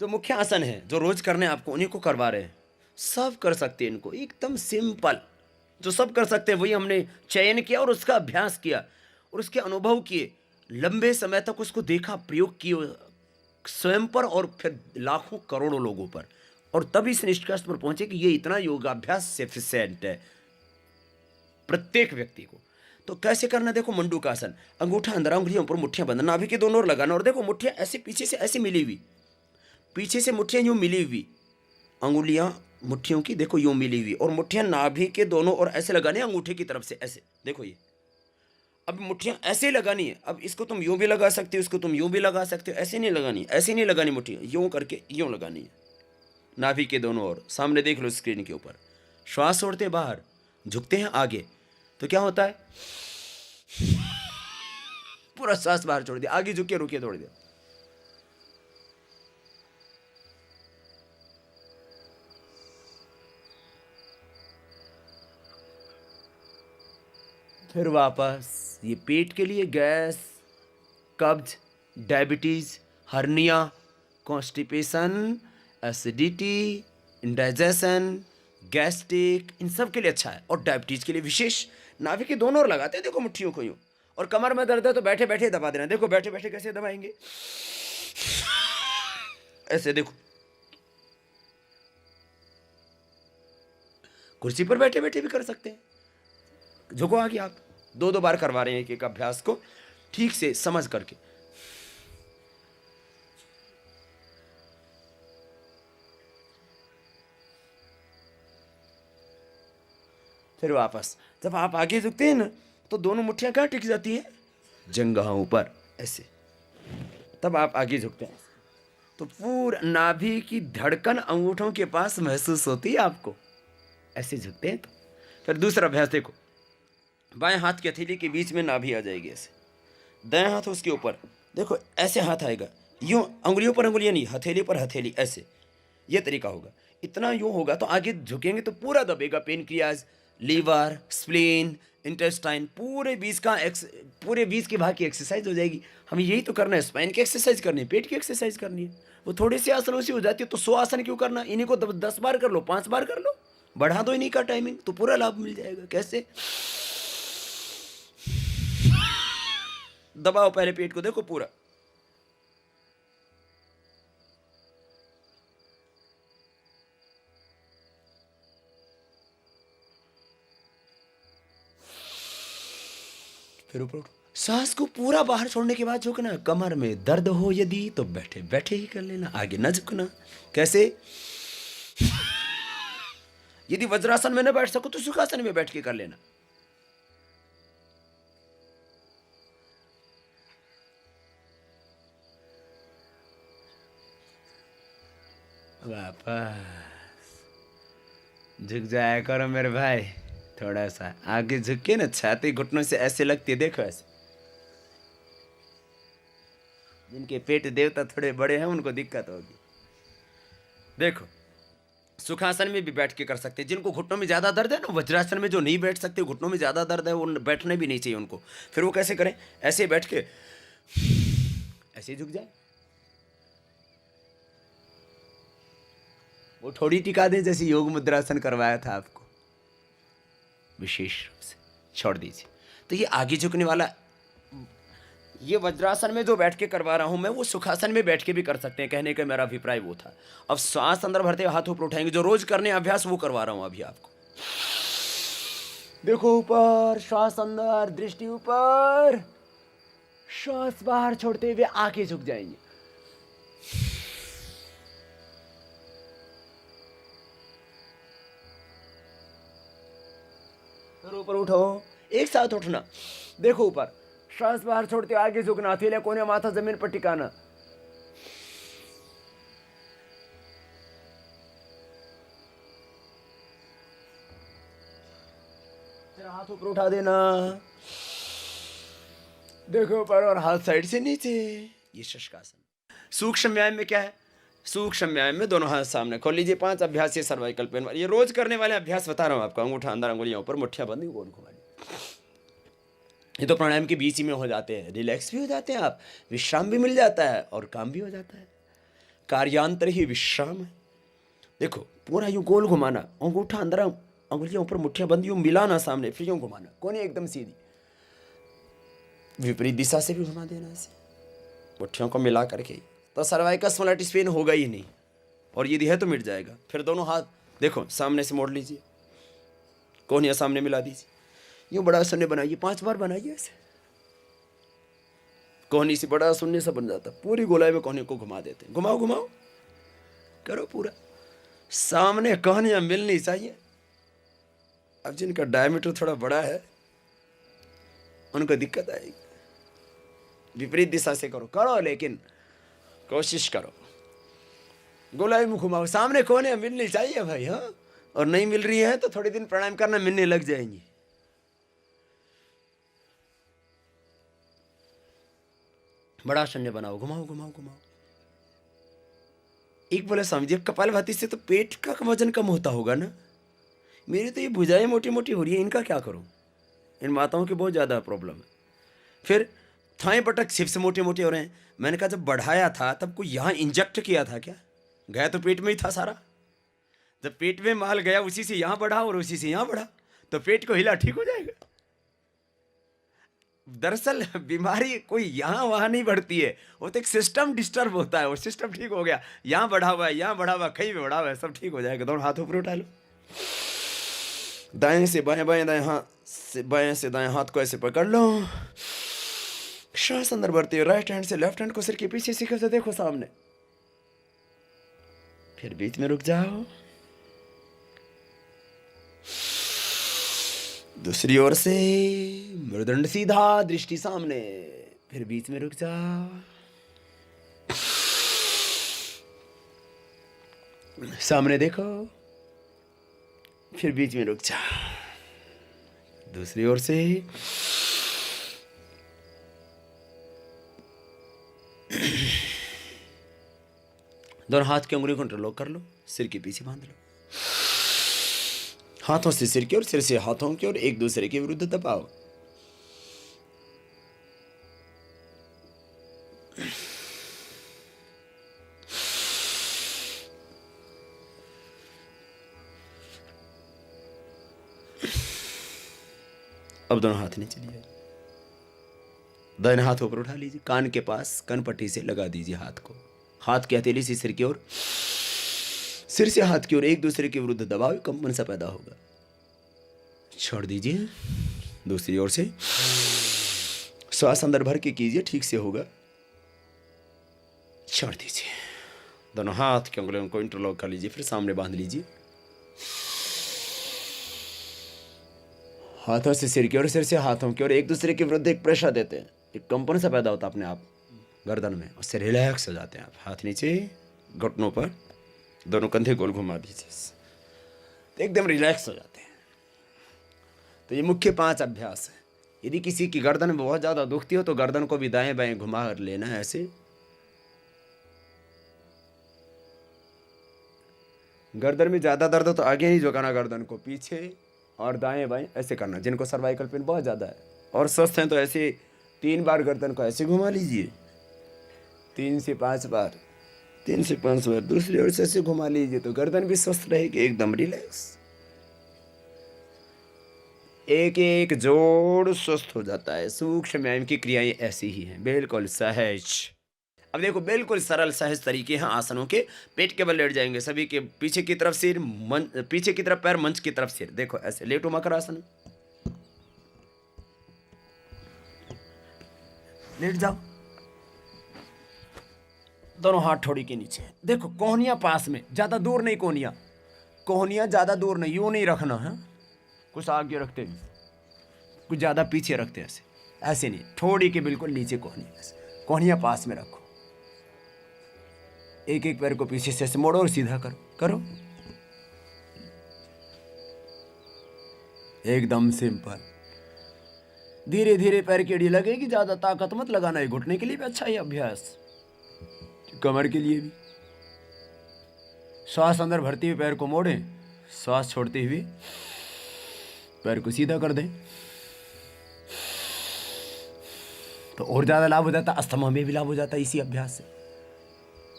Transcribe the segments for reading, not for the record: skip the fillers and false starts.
मुख्य आसन है जो रोज करने आपको, उन्हीं को करवा रहे हैं। सब कर सकते हैं इनको, एकदम सिंपल, जो सब कर सकते हैं वही हमने चयन किया और उसका अभ्यास किया और उसके अनुभव किए, लंबे समय तक उसको देखा, प्रयोग किए स्वयं पर और फिर लाखों करोड़ों लोगों पर, और तब इस निष्कर्ष पर पहुंचे कि ये इतना योगाभ्यास सफिशिएंट है प्रत्येक व्यक्ति को। तो कैसे करना, देखो मंडूकासन, अंगूठा अंदर, उंगलियों पर मुट्ठियां बंधना, नाभि के दोनों ओर लगाना, और देखो मुट्ठियां ऐसे पीछे से ऐसे मिली हुई, पीछे से मुट्ठियां यूं मिली हुई, अंगुलियां मुट्ठियों की देखो यूं मिली हुई, और मुट्ठियां नाभि के दोनों ओर ऐसे लगानी है अंगूठे की तरफ से ऐसे, देखो ये। अब मुट्ठियां ऐसे ही लगानी है। अब इसको तुम यूं भी लगा सकते हो, इसको तुम यूं भी लगा सकते हो, ऐसे नहीं लगानी, ऐसे नहीं लगानी, मुट्ठियां यूं करके यूं लगानी है नाभि के दोनों ओर। सामने देख लो स्क्रीन के ऊपर। श्वास छोड़ते हैं बाहर, झुकते हैं आगे, तो क्या होता है, पूरा श्वास बाहर छोड़ दिया, आगे झुके, रुकिए थोड़ी देर। फिर वापस, ये पेट के लिए गैस, कब्ज, diabetes, hernia, constipation, acidity, indigestion, gastric, इन सब के लिए अच्छा है। और डायबिटीज के लिए विशेष। नाभि के दोनों ओर लगाते हैं, देखो मुट्ठियों को यूं। और कमर में दर्द है तो बैठे बैठे दबा देना, देखो बैठे बैठे कैसे दबाएंगे, ऐसे देखो। कुर्सी पर बैठे बैठे भी कर सकते हैं। झुको आगे, आप दो दो बार करवा रहे हैं एक एक अभ्यास को ठीक से समझ करके। फिर वापस, जब आप आगे झुकते हैं ना तो दोनों मुट्ठियां कहाँ टिक जाती हैं, जंघाओं पर ऐसे। तब आप आगे झुकते हैं तो पूरा नाभि की धड़कन अंगूठों के पास महसूस होती है आपको, ऐसे झुकते हैं। तो फिर दूसरा अभ्यास देखो, बाएं हाथ की हथेली के बीच में नाभि आ जाएगी ऐसे, दाएं हाथ उसके ऊपर, देखो ऐसे हाथ आएगा, यूं अंगुलियों पर अंगुलियां नहीं, हथेली पर हथेली ऐसे, ये तरीका होगा। इतना यूं होगा तो आगे झुकेंगे तो पूरा दबेगा, पेनक्रियाज, लीवर, स्प्लीन, इंटेस्टाइन, पूरे 20 के भाग की एक्सरसाइज हो जाएगी। हमें यही तो करना है, स्पाइन की एक्सरसाइज करनी है, पेट की एक्सरसाइज करनी है। वो थोड़े से आसनों से हो जाती है, तो 100 आसन क्यों करना, इन्हीं को 10 बार कर लो, 5 बार कर लो, बढ़ा दो इन्हीं का टाइमिंग, तो पूरा लाभ मिल जाएगा। कैसे, दबाओ पहले पेट को, देखो पूरा, फिर ऊपर उठो। सांस को पूरा बाहर छोड़ने के बाद झुकना। कमर में दर्द हो यदि तो बैठे बैठे ही कर लेना, आगे न झुकना। कैसे, यदि वज्रासन में न बैठ सको तो सुखासन में बैठ के कर लेना। वापस झुक जाया करो मेरे भाई, थोड़ा सा आगे झुक के ना छाती घुटनों से ऐसे लगती है, देखो ऐसे। जिनके पेट देवता थोड़े बड़े हैं उनको दिक्कत होगी। देखो सुखासन में भी बैठ के कर सकते हैं। जिनको घुटनों में ज़्यादा दर्द है ना, वज्रासन में जो नहीं बैठ सकते, घुटनों में ज़्यादा दर्द है, वो बैठने भी नहीं चाहिए उनको। फिर वो कैसे करें, ऐसे बैठ के ऐसे झुक जाए, वो थोड़ी टिका दें, जैसे योग मुद्रासन करवाया था आपको, विशेष रूप से छोड़ दीजिए। तो ये आगे झुकने वाला, ये वज्रासन में जो बैठ के करवा रहा हूं मैं, वो सुखासन में बैठ के भी कर सकते हैं, कहने का मेरा अभिप्राय वो था। अब सांस अंदर भरते हुए हाथ ऊपर उठाएंगे, जो रोज करने अभ्यास वो करवा रहा हूं अभी आपको। देखो ऊपर, श्वास अंदर, दृष्टि ऊपर, श्वास बाहर छोड़ते हुए आके झुक जाएंगे। फिर ऊपर उठो, एक साथ उठना। देखो ऊपर, श्वास बाहर छोड़ते आगे झुकना, हथेलियां कोने, माथा जमीन पर टिकाना। फिर हाथ ऊपर उठा देना, देखो ऊपर और हाथ साइड से नीचे, ये शशकासन। सूक्ष्म व्यायाम में क्या है, सूक्ष्म व्यायाम में दोनों हाथ सामने खोल लीजिए। 5 अभ्यास ये सर्वाइकल पेन वाले, ये रोज करने वाले अभ्यास बता रहा हूं आपको। अंगूठा अंदर, अंगुलियां ऊपर, मुट्ठियां बंदी, गोल घुमानी। ये तो प्राणायाम के बीच ही में हो जाते हैं, रिलैक्स भी हो जाते हैं आप, विश्राम भी मिल जाता है और काम भी हो जाता है। कार्यांतर ही विश्राम है। देखो पूरा यूं गोल घुमाना, अंगूठा अंदर, अंगुलियां ऊपर, मुट्ठियां बंद, यूं मिलाना सामने, फिर यूं घुमाना, कोने एकदम सीधी, विपरीत दिशा से भी घुमा देना ऐसे, मुट्ठियों को मिला करके, तो सर्वाइकल स्पॉन्डिलाइटिस पेन होगा ही नहीं, और यदि है तो मिट जाएगा। फिर दोनों हाथ देखो सामने से मोड़ लीजिए, कोहनियां सामने मिला दीजिए, यूं बड़ा शून्य बनाइए, 5 बार बनाइए ऐसे, कोहनी से बड़ा शून्य सा बन जाता, पूरी गोलाई में कोहनी को घुमा देते हैं। घुमाओ घुमाओ करो पूरा, सामने कोहनियां मिलनी चाहिए। अब जिनका डायमीटर थोड़ा बड़ा है उनको दिक्कत आएगी, विपरीत दिशा से करो करो, लेकिन कोशिश करो, गोलाई में घुमाओ, सामने कोहनियां मिलनी चाहिए भाई। हाँ, और नहीं मिल रही है तो थोड़े दिन प्राणायाम करना, मिलने लग जाएंगी। बड़ा शून्य बनाओ, घुमाओ घुमाओ घुमाओ। एक बोला समझिए, कपालभाति से तो पेट का वजन कम होता होगा ना, मेरी तो ये भुजाएं मोटी मोटी हो रही है, इनका क्या करूं? इन माताओं की बहुत ज़्यादा प्रॉब्लम है। फिर थाई बटक छिप से मोटे मोटे हो रहे हैं। मैंने कहा जब बढ़ाया था तब कोई यहाँ इंजेक्ट किया था क्या? गया तो पेट में ही था सारा। जब पेट में माल गया उसी से यहाँ बढ़ा और उसी से यहाँ बढ़ा, तो पेट को हिला, ठीक हो जाएगा। दरअसल बीमारी कोई यहाँ वहाँ नहीं बढ़ती है, वो तो एक सिस्टम डिस्टर्ब होता है, वो सिस्टम ठीक हो गया, यहाँ बढ़ा हुआ है, यहाँ बढ़ा हुआ, कहीं भी बढ़ा हुआ है, सब ठीक हो जाएगा। दोनों हाथ ऊपर उठा लो, दाएं से बाएं, बाएं दाएं हाथ से, बाएं से दाएं हाथ को ऐसे पकड़ लो, श्वास अंदर भरते हो, राइट हैंड से लेफ्ट हैंड को सिर के पीछे सीखे से देखो सामने, फिर बीच में रुक जाओ, दूसरी ओर से मेरुदंड सीधा, दृष्टि सामने, फिर बीच में रुक जाओ, सामने देखो, फिर बीच में रुक जाओ, दूसरी ओर से, दोनों हाथ की उंगली को इंटरलॉक कर लो, सिर के पीछे बांध लो, हाथों से सिर की ओर, सिर से हाथों की ओर, एक दूसरे के विरुद्ध दबाओ। अब दोनों हाथ नीचे लिए, दाहिने हाथ ऊपर उठा लीजिए, कान के पास कनपट्टी से लगा दीजिए हाथ को, हाथ की हथेली से सिर की ओर, सिर से हाथ की ओर, एक दूसरे के विरुद्ध दबाव, कंपन सा पैदा होगा। छोड़ दीजिए, दूसरी ओर से श्वास अंदर भर के कीजिए, ठीक से होगा। छोड़ दीजिए, दोनों हाथ की उंगलियों को इंटरलॉक कर लीजिए, फिर सामने बांध लीजिए, हाथों से सिर की ओर, सिर से हाथों की ओर, एक दूसरे के विरुद्ध एक प्रेशर देते हैं, एक कंपन सा पैदा होता है अपने आप गर्दन में, उससे रिलैक्स हो जाते हैं आप। हाथ नीचे, घुटनों पर, दोनों कंधे गोल घुमा दीजिए, तो एकदम रिलैक्स हो जाते हैं। तो ये मुख्य 5 अभ्यास है। यदि किसी की गर्दन में बहुत ज़्यादा दुखती हो तो गर्दन को भी दाएं बाएं घुमा कर लेना है ऐसे, गर्दन में ज़्यादा दर्द हो तो आगे नहीं झुकाना, गर्दन को पीछे और दाएं बाएं ऐसे करना। जिनको सर्वाइकल पेन बहुत ज़्यादा है और स्वस्थ हैं तो ऐसे 3 बार गर्दन को ऐसे घुमा लीजिए, 3 से 5 बार, 3 से 5 बार, दूसरी ओर से ऐसे घुमा लीजिए, तो गर्दन भी स्वस्थ रहेगी, एकदम रिलैक्स, एक एक जोड़ स्वस्थ हो जाता है। सूक्ष्म व्यायाम की क्रियाएं ऐसी ही हैं, बिल्कुल सहज। अब देखो बिल्कुल सरल सहज तरीके हैं आसनों के। पेट के बल लेट जाएंगे, सभी के पीछे की तरफ सिर, पीछे की तरफ पैर, मंच की तरफ सिर। देखो ऐसे लेटो मकर आसन, लेट जाओ, दोनों हाथ ठोड़ी के नीचे। देखो कोहनियां पास में, ज्यादा दूर नहीं, कोहनियां ज्यादा दूर नहीं, यूं नहीं रखना है, कुछ आगे रखते हैं, कुछ ज्यादा पीछे रखते हैं, ऐसे ऐसे नहीं, ठोड़ी के बिल्कुल नीचे कोहनियां पास में रखो, एक एक पैर को पीछे से ऐसे मोड़ो और सीधा करो, एकदम सिंपल। धीरे धीरे पैर की एड़ी लगेगी, ज्यादा ताकत मत लगाना है, घुटने के लिए भी अच्छा है अभ्यास, कमर के लिए भी। श्वास अंदर भरते हुए पैर को मोड़ें, श्वास छोड़ते हुए पैर को सीधा कर दें, तो और ज्यादा लाभ हो जाता है, अस्थमा में भी लाभ हो जाता है इसी अभ्यास से।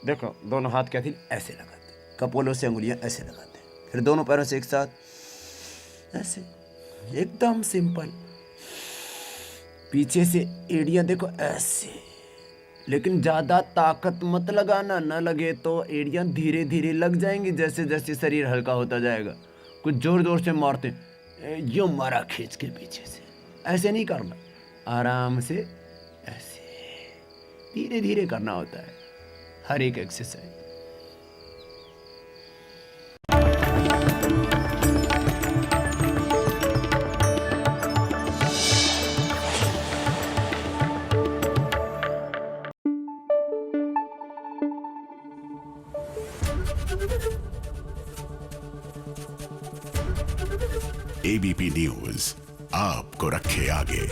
देखो दोनों हाथ क्या थी ऐसे लगाते, कपोलों से अंगुलियां ऐसे लगाते, फिर दोनों पैरों से एक साथ ऐसे, एकदम सिंपल। पीछे से एड़ियां देखो ऐसे, लेकिन ज्यादा ताकत मत लगाना, ना लगे तो एड़ियां धीरे धीरे लग जाएंगी जैसे जैसे शरीर हल्का होता जाएगा। कुछ जोर जोर से मारते यूं मारा खींच के पीछे से, ऐसे नहीं करना, आराम से ऐसे धीरे धीरे करना होता है हर एक एक्सरसाइज। एबीपी न्यूज आपको रखे आगे।